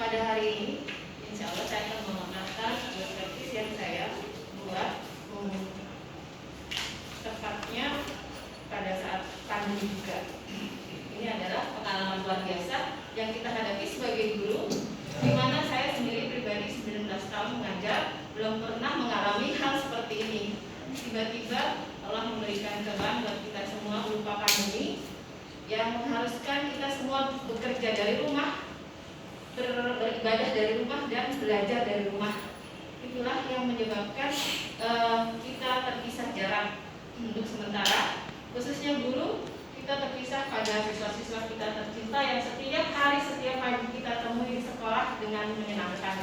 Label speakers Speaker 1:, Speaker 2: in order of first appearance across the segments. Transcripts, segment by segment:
Speaker 1: pada hari ini, insya Allah saya akan menggunakan praktis yang saya buat tepatnya pada saat pandemi juga. Ini adalah pengalaman luar biasa yang kita hadapi sebagai guru, di mana saya sendiri pribadi 19 tahun mengajar belum pernah mengalami hal seperti ini. Tiba-tiba Allah memberikan cobaan buat kita semua berupa pandemi yang mengharuskan kita semua bekerja dari rumah, beribadah dari rumah, dan belajar dari rumah. Itulah yang menyebabkan kita terpisah jarak untuk sementara, khususnya guru. Kita terpisah pada siswa-siswa kita tercinta yang setiap hari, setiap pagi kita temui di sekolah dengan menyenangkan.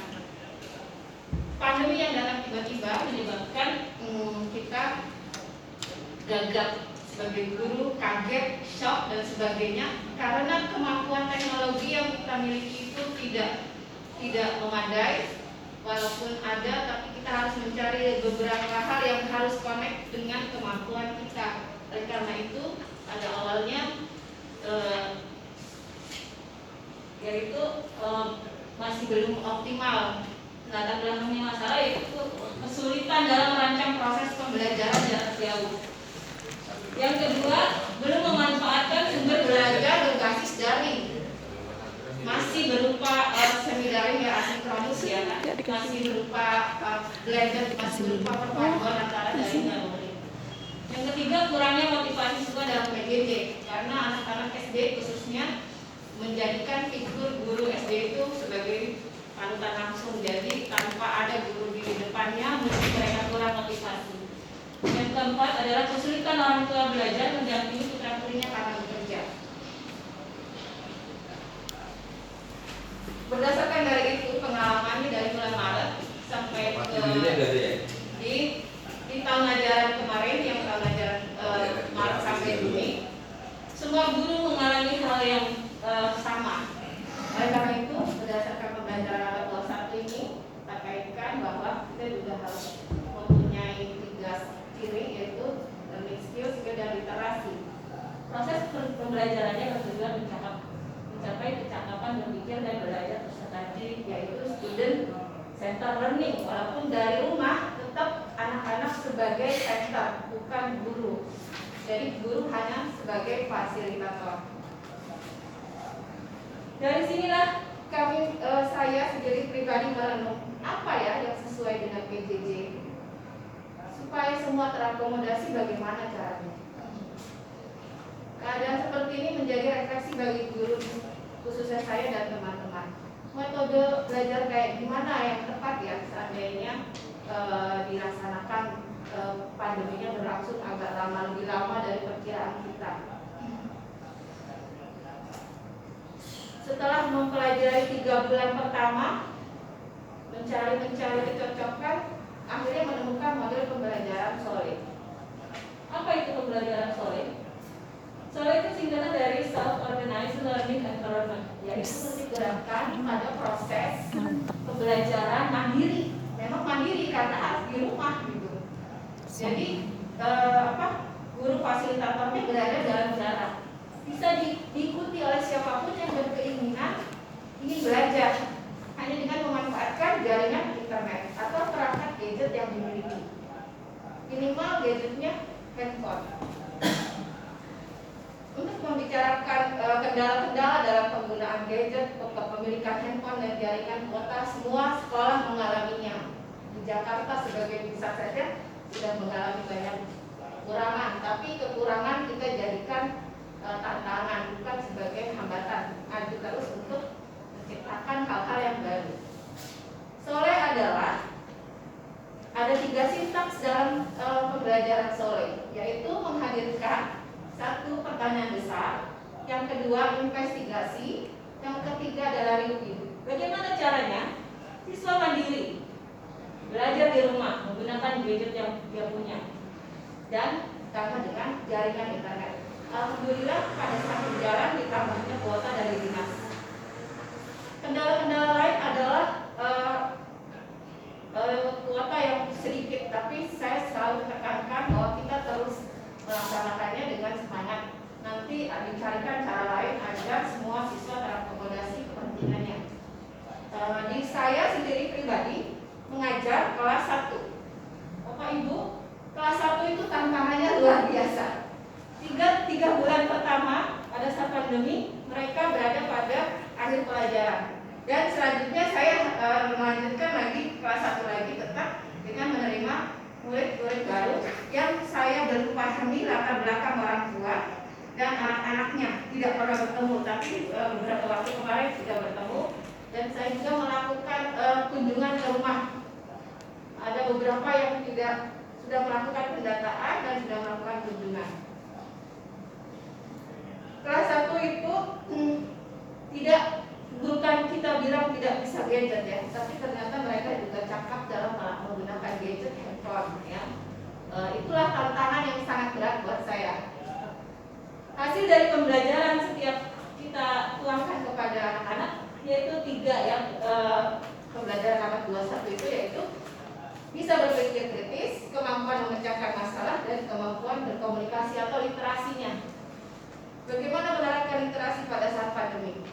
Speaker 1: Pandemi yang datang tiba-tiba menyebabkan kita gagap sebagai guru, kaget, shock, dan sebagainya, karena kemampuan teknologi yang kita miliki itu tidak memadai. Walaupun ada, tapi kita harus mencari beberapa hal yang harus connect dengan kemampuan kita. Oleh karena itu, pada awalnya masih belum optimal. Latar belakangnya masalah yaitu kesulitan dalam merancang proses pembelajaran jarak jauh. Yang kedua, belum memanfaatkan sumber belajar berbasis daring. Masih berupa semi daring ya, asinkronus ya, masih berupa blended, masih berupa perpaduan antara daring dan luring. Yang ketiga, kurangnya motivasi siswa dalam PJJ, karena anak-anak SD khususnya menjadikan figur guru SD itu sebagai panutan langsung. Jadi tanpa ada guru di depannya, mesti mereka kurang motivasi. Yang keempat adalah kesulitan orang tua belajar mendampingi putra-putrinya karena bekerja. Berdasarkan dari itu, pengalamannya dari bulan Maret sampai ke di tahun ajaran kemarin, yang tahun ajaran Maret sampai Juni, semua guru mengalami hal yang sama. Oleh karena itu, berdasarkan pembelajaran abad 21 ini, kita kaitkan bahwa kita juga harus mempunyai 3 ciri, yaitu learning skills, skill, dan literasi. Proses pembelajarannya bertujuan mencapai kecakapan berpikir dan belajar peserta didik, yaitu student center learning. Walaupun dari rumah, tetap anak-anak sebagai center, bukan guru. Jadi guru hanya sebagai fasilitator. Dari sinilah saya sendiri pribadi merenung apa ya yang sesuai dengan PJJ supaya semua terakomodasi, bagaimana caranya. Keadaan seperti ini menjadi refleksi bagi guru, khususnya saya dan teman-teman. Metode belajar kayak gimana yang tepat ya seandainya dilaksanakan pandeminya berlangsung agak lama, lebih lama dari perkiraan kita. Setelah mempelajari 3 bulan pertama, mencari kecocokan, akhirnya menemukan model pembelajaran solid. Apa itu pembelajaran solid? Solid itu singkatan dari self-organized learning environment, yaitu seperti gerakan pada proses pembelajaran mandiri. Memang mandiri karena harus di rumah gitu. Jadi guru fasilitatornya berada dalam jarak. Bisa diikuti oleh siapapun yang berkeinginan ingin belajar, hanya dengan memanfaatkan jaringan internet atau perangkat gadget yang dimiliki. Minimal gadgetnya handphone. Untuk membicarakan kendala-kendala dalam penggunaan gadget, kepemilikan handphone dan jaringan kuota, semua sekolah mengalaminya. Di Jakarta sebagai pusat saja sudah mengalami banyak kekurangan, tapi kekurangan kita jadikan tantangan, bukan sebagai hambatan. Maju terus untuk menciptakan hal-hal yang baru. Soleh adalah ada 3 sintaks dalam pembelajaran soleh, yaitu menghadirkan 1 pertanyaan besar, yang kedua investigasi, yang ketiga adalah review. Bagaimana caranya? Siswa mandiri, belajar di rumah menggunakan gadget yang dia punya, dan ditambah dengan jaringan internet. Alhamdulillah pada saat berjalan ditambahnya kuota dari dinas. Kendala-kendala lain adalah kuota yang sedikit, tapi saya selalu tekankan bahwa kita terus melaksanakannya dengan semangat. Nanti dicarikan cara lain agar semua siswa terakomodasi kepentingannya. hasil pelajaran. Dan selanjutnya saya melanjutkan lagi kelas 1 lagi tetap dengan menerima murid-murid baru yang saya belum pahami latar belakang orang tua dan anak-anaknya, tidak pernah bertemu, tapi beberapa waktu kemarin sudah bertemu. Dan saya juga melakukan kunjungan ke rumah. Ada beberapa yang sudah melakukan pendataan dan sudah melakukan kunjungan. Kelas 1 itu bukan kita bilang tidak bisa gadget ya, tapi ternyata mereka juga cakap dalam menggunakan gadget handphone ya. Itulah tantangan yang sangat berat buat saya. Hasil dari pembelajaran setiap kita tuangkan kepada anak-anak yaitu 3 ya, pembelajaran anak 21 itu yaitu bisa berpikir kritis, kemampuan memecahkan masalah, dan kemampuan berkomunikasi atau literasinya. Bagaimana menerapkan literasi pada saat pandemi?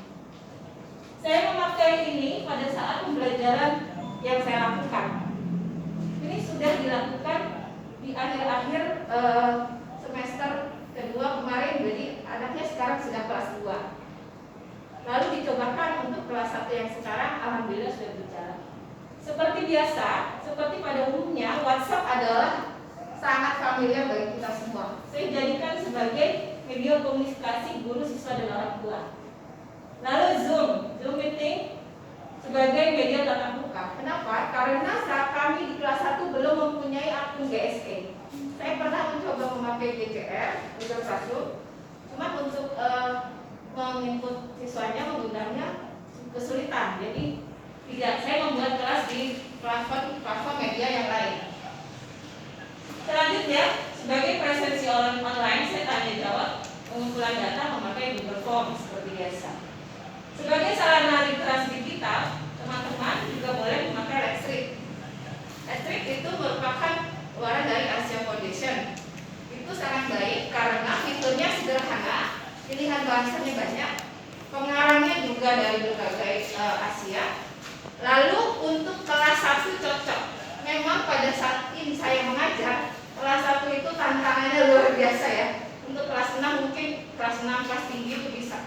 Speaker 1: Saya memakai ini pada saat pembelajaran yang saya lakukan. Ini sudah dilakukan di akhir-akhir semester kedua kemarin, jadi anaknya sekarang sudah kelas 2. Lalu dicobakan untuk kelas 1 yang sekarang, alhamdulillah sudah berjalan. Seperti biasa, seperti pada umumnya, WhatsApp adalah sangat familiar bagi kita semua. Saya jadikan sebagai media komunikasi guru, siswa, dan orang tua. Lalu Zoom meeting sebagai media tatap muka. Kenapa? Karena saat kami di kelas 1 belum mempunyai akun GSE. Saya pernah mencoba memakai GCR, Google Classroom, cuma untuk menginput siswanya menggunakannya kesulitan. Jadi saya membuat kelas di platform media yang lain. Selanjutnya, sebagai presensi online, saya tanya jawab, pengumpulan data memakai Google Form seperti biasa. Sebagai sarana literasi digital, teman-teman juga boleh memakai Let's itu merupakan keluaran dari Asia Foundation. Itu sangat baik karena fiturnya sederhana, pilihan bahasanya banyak, pengarangnya juga dari berbagai Asia. Lalu untuk kelas 1 cocok. Memang pada saat ini saya mengajar, kelas 1 itu tantangannya luar biasa ya. Untuk kelas 6 mungkin kelas 6 kelas tinggi itu bisa.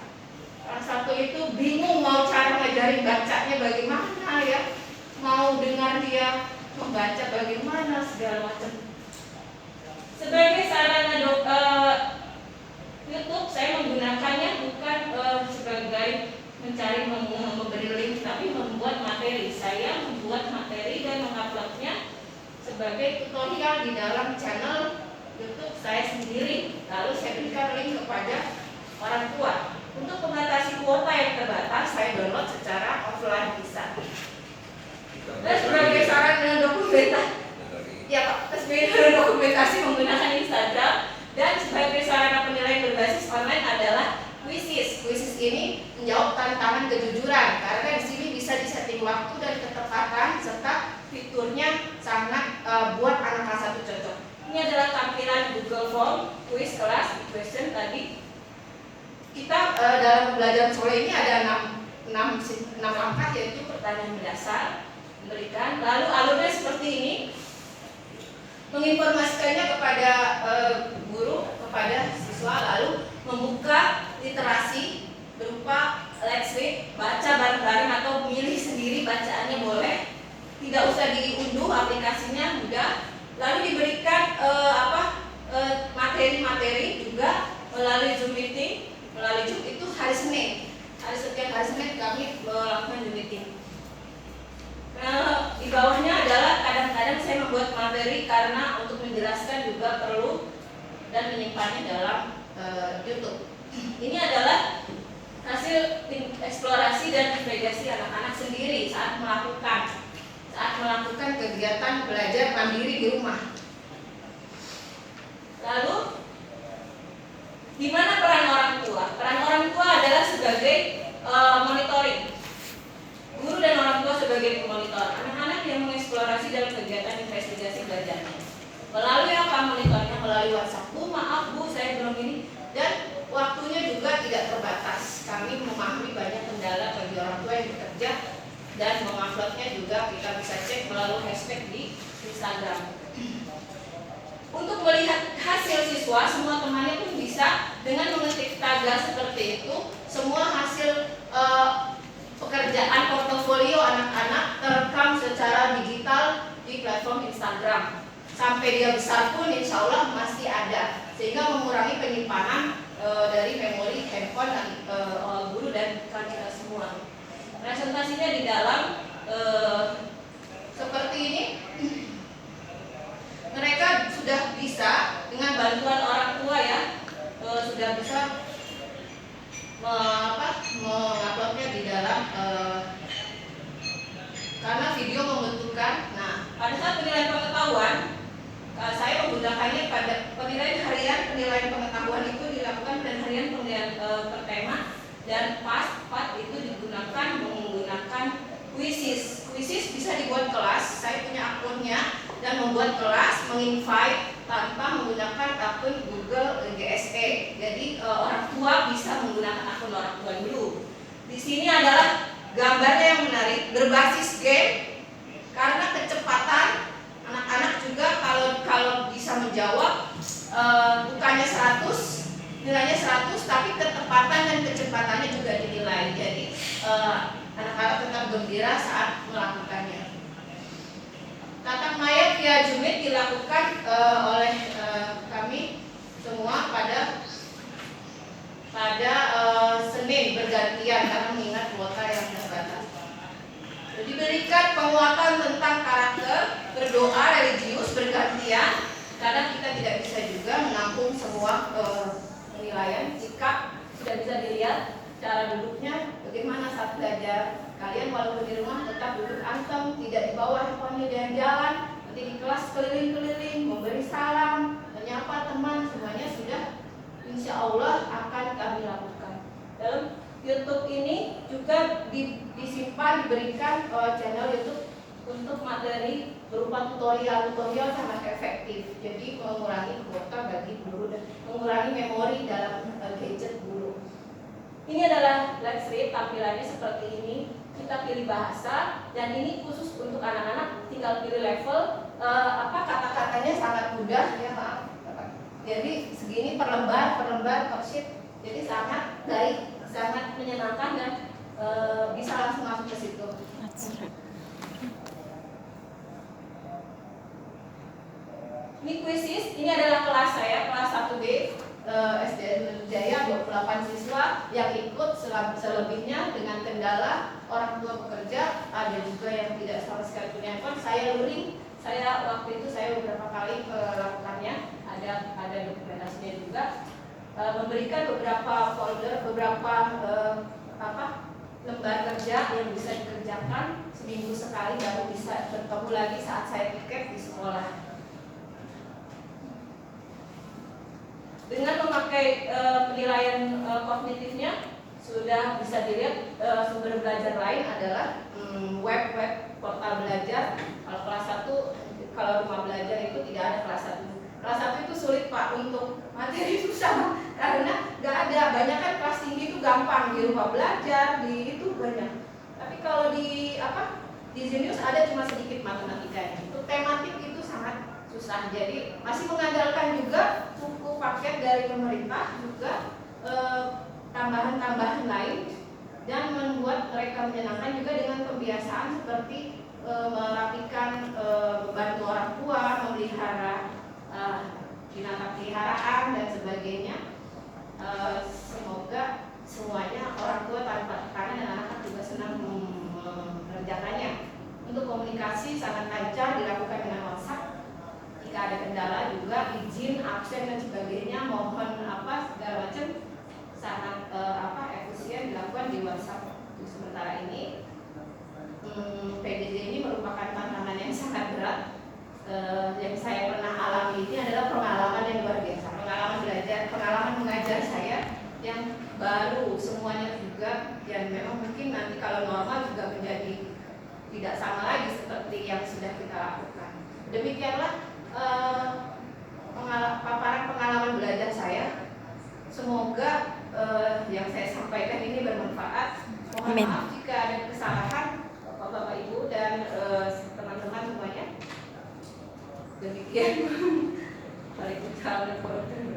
Speaker 1: Kelas 1 itu bingung mau cara ngajarin bacanya bagaimana ya, mau dengar dia membaca bagaimana, segala macam. Sebagai sarana YouTube, saya menggunakannya bukan sebagai mencari memberi link, tapi membuat materi. Saya membuat materi dan menguploadnya sebagai tutorial di dalam channel YouTube saya sendiri. Lalu saya berikan link kepada orang tua. Untuk mengatasi kuota yang terbatas, saya download secara offline bisa. Dan sebagai sarana dokumentasi, ya Pak, sebagai dokumentasi menggunakan Instagram, dan sebagai sarana penilaian berbasis online adalah Quizzes. Quizzes ini menjawab tantangan kejujuran karena di sini bisa disetting waktu dan ketepatan serta fiturnya sangat buat anak kelas 1 cocok. Ini adalah tampilan Google Form quiz kelas question tadi. Kita dalam pembelajaran sore ini ada 6 langkah, yaitu pertanyaan mendasar, memberikan, lalu alurnya seperti ini, menginformasikannya kepada guru, kepada siswa, lalu membuka literasi berupa let's read, baca bareng-bareng atau milih sendiri bacaannya boleh, tidak usah diunduh aplikasinya mudah, lalu diberikan materi-materi juga melalui Zoom meeting. Melalui Zoom itu hari Senin. Setiap hari Senin kami melakukan Zoom meeting. Di bawahnya adalah kadang-kadang saya membuat materi karena untuk menjelaskan juga perlu dan menyimpannya dalam YouTube. Ini adalah hasil eksplorasi dan investigasi anak-anak sendiri saat melakukan kegiatan belajar mandiri di rumah. Lalu di mana peran orang tua? Peran orang tua adalah sebagai monitoring. Guru dan orang tua sebagai pemonitor. Anak-anak yang mengeksplorasi dalam kegiatan investigasi belajarnya. Melalui apa monitornya? Melalui WhatsApp. Bu, maaf Bu, saya belum ini. Dan waktunya juga tidak terbatas. Kami memahami banyak kendala bagi orang tua yang bekerja dan menguploadnya juga kita bisa cek melalui hashtag di Instagram. Untuk melihat hasil siswa, semua temannya pun bisa dengan mengetik tagar seperti itu. Semua hasil sampai dia besar pun insya Allah masih ada, sehingga mengurangi penyimpanan dari memori handphone guru dan kita semua. Presentasinya di dalam seperti ini. Mereka sudah bisa dengan bantuan orang tua ya, sudah bisa menguploadnya di dalam karena video membutuhkan. Nah, pada saat penilaian pengetahuan, saya menggunakannya pada penilaian harian. Penilaian pengetahuan itu dilakukan pada harian penilaian per tema, dan part itu digunakan menggunakan quizzes. Quizzes bisa dibuat kelas. Saya punya akunnya dan membuat kelas, menginvite tanpa menggunakan akun Google GSE. Jadi orang tua bisa menggunakan akun orang tua dulu. Di sini adalah gambarnya yang menarik, berbasis game, karena kecepatan anak-anak juga kalau bisa menjawab bukannya 100, nilainya 100, tapi ketepatan dan kecepatannya juga dinilai. Jadi anak-anak tetap gembira saat melakukannya. Tatap maya via Zoom dilakukan oleh kami semua pada Senin bergantian karena mengingat kuota yang terbatas. Diberikan penguatan tentang karakter, berdoa, religius bergantian, karena kita tidak bisa juga menampung semua penilaian. Jika sudah bisa dilihat cara duduknya bagaimana saat belajar. Kalian walaupun di rumah tetap duduk antem, tidak di bawah handphonenya jalan-jalan, nanti di kelas keliling-keliling, memberi salam, menyapa teman, semuanya sudah insya Allah akan kami lakukan. Dalam YouTube ini juga disimpan, diberikan channel YouTube untuk materi berupa tutorial sangat efektif. Jadi mengurangi kuota bagi guru dan mengurangi memori dalam gadget guru. Ini adalah live stream, tampilannya seperti ini. Kita pilih bahasa, dan ini khusus untuk anak-anak, tinggal pilih level. Kata-katanya sangat mudah ya, maaf. Jadi segini per lembar per sheet. Jadi sangat baik, sangat menyenangkan, dan bisa langsung masuk ke situ. Ini quizzes, ini adalah kelas saya, kelas 1B SDN Jaya, 28 siswa yang ikut, selebihnya dengan kendala orang tua bekerja, ada juga yang tidak sama sekali punya handphone. Saya luring, waktu itu saya beberapa kali melakukannya, ada dokumentasinya juga, memberikan beberapa folder, beberapa lembar kerja yang bisa dikerjakan seminggu sekali, baru bisa bertemu lagi saat saya piket di sekolah. Dengan memakai penilaian kognitifnya, sudah bisa dilihat sumber belajar lain adalah web portal belajar. Kalau kelas 1, kalau rumah belajar itu tidak ada kelas 1. Kelas 1 itu sulit Pak, untuk materi itu sama, karena nggak ada. Banyak kan kelas tinggi itu gampang, di rumah belajar, di itu banyak. Tapi kalau di Zenius ada cuma sedikit matematikanya. Untuk tematik itu sangat susah. Jadi masih mengandalkan juga buku paket dari pemerintah, juga tambahan-tambahan lain, dan membuat mereka menyenangkan juga dengan pembiasaan seperti merapikan membantu orang tua, memelihara binatang peliharaan dan sebagainya. Semoga semuanya orang tua tanpa tekanan dan anak-anak juga senang mengerjakannya. Untuk komunikasi sangat lancar dilakukan dengan WhatsApp. Jika ada kendala juga izin, absen dan sebagainya, mohon segala macam, sangat efisien dilakukan di WhatsApp. Untuk sementara ini PJJ ini merupakan tantangan yang sangat berat. Yang saya pernah alami ini adalah pengalaman yang luar biasa, pengalaman belajar, pengalaman mengajar saya yang baru semuanya juga, dan memang mungkin nanti kalau normal juga menjadi tidak sama lagi seperti yang sudah kita lakukan. Demikianlah paparan pengalaman belajar saya. Semoga yang saya sampaikan ini bermanfaat. Mohon maaf jika ada kesalahan Bapak Ibu dan teman-teman semuanya. Demikian. Waalaikumsalam warahmatullahi wabarakatuh.